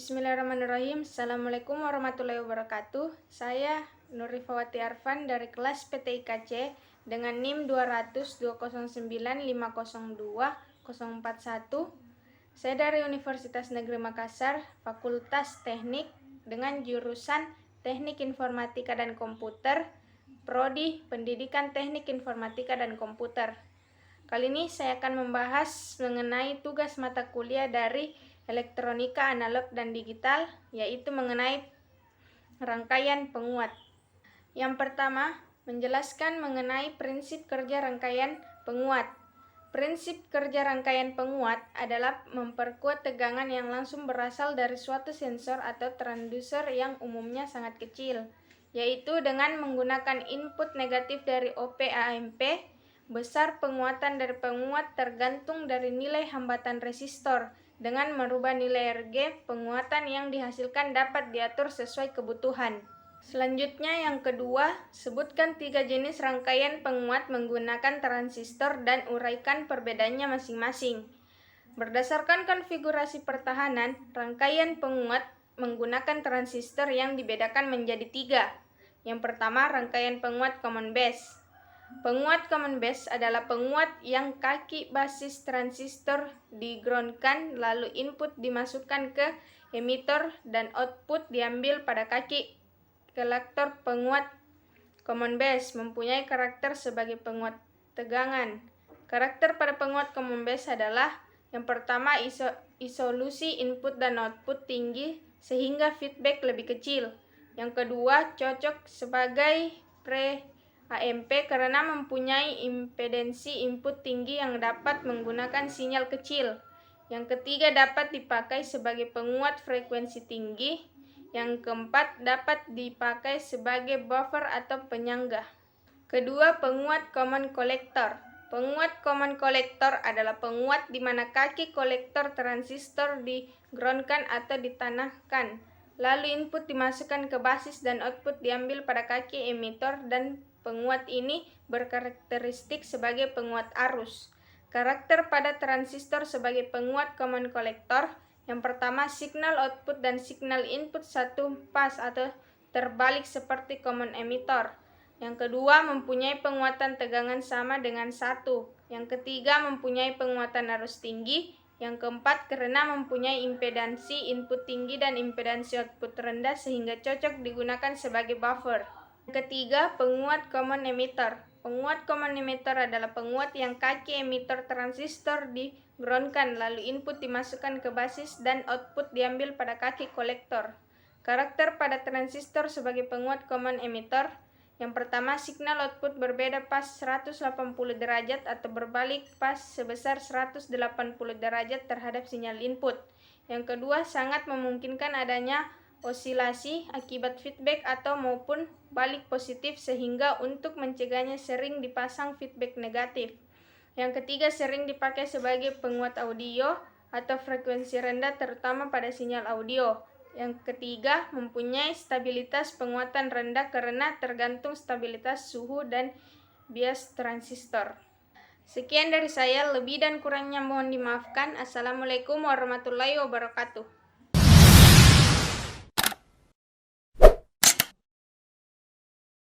Bismillahirrahmanirrahim. Assalamualaikum warahmatullahi wabarakatuh. Saya Nurifawati Arfan dari kelas PTIKC dengan NIM 200209502-041. Saya dari Universitas Negeri Makassar, Fakultas Teknik dengan jurusan Teknik Informatika dan Komputer, Prodi Pendidikan Teknik Informatika dan Komputer. Kali ini saya akan membahas mengenai tugas mata kuliah dari Elektronika Analog dan Digital, yaitu mengenai rangkaian penguat. Yang pertama, menjelaskan mengenai prinsip kerja rangkaian penguat. Prinsip kerja rangkaian penguat adalah memperkuat tegangan yang langsung berasal dari suatu sensor atau transducer yang umumnya sangat kecil, yaitu dengan menggunakan input negatif dari op-amp. Besar penguatan dari penguat tergantung dari nilai hambatan resistor. Dengan merubah nilai RG, penguatan yang dihasilkan dapat diatur sesuai kebutuhan. Selanjutnya yang kedua, sebutkan 3 jenis rangkaian penguat menggunakan transistor dan uraikan perbedaannya masing-masing. Berdasarkan konfigurasi pertahanan, rangkaian penguat menggunakan transistor yang dibedakan menjadi 3. Yang pertama, rangkaian penguat common base. Penguat common base adalah penguat yang kaki basis transistor di-groundkan, lalu input dimasukkan ke emitor dan output diambil pada kaki kolektor. Penguat common base mempunyai karakter sebagai penguat tegangan. Karakter pada penguat common base adalah yang pertama, isolusi input dan output tinggi sehingga feedback lebih kecil. Yang kedua, cocok sebagai pre-AMP karena mempunyai impedensi input tinggi yang dapat menggunakan sinyal kecil. Yang ketiga, dapat dipakai sebagai penguat frekuensi tinggi. Yang keempat, dapat dipakai sebagai buffer atau penyangga. Kedua, penguat common collector. Penguat common collector adalah penguat di mana kaki kolektor transistor di-groundkan atau ditanahkan, lalu input dimasukkan ke basis dan output diambil pada kaki emitor, dan penguat ini berkarakteristik sebagai penguat arus. Karakter pada transistor sebagai penguat common collector: yang pertama, signal output dan signal input satu pas atau terbalik seperti common emitor. Yang kedua, mempunyai penguatan tegangan sama dengan 1. Yang ketiga, mempunyai penguatan arus tinggi. Yang keempat, karena mempunyai impedansi input tinggi dan impedansi output rendah sehingga cocok digunakan sebagai buffer. Yang ketiga, penguat common emitter. Penguat common emitter adalah penguat yang kaki emitor transistor di-groundkan, lalu input dimasukkan ke basis dan output diambil pada kaki kolektor. Karakter pada transistor sebagai penguat common emitter: yang pertama, signal output berbeda pas 180 derajat atau berbalik pas sebesar 180 derajat terhadap sinyal input. Yang kedua, sangat memungkinkan adanya osilasi akibat feedback atau maupun balik positif sehingga untuk mencegahnya sering dipasang feedback negatif. Yang ketiga, sering dipakai sebagai penguat audio atau frekuensi rendah terutama pada sinyal audio. Yang ketiga, mempunyai stabilitas penguatan rendah karena tergantung stabilitas suhu dan bias transistor. Sekian dari saya, lebih dan kurangnya mohon dimaafkan. Assalamualaikum warahmatullahi wabarakatuh.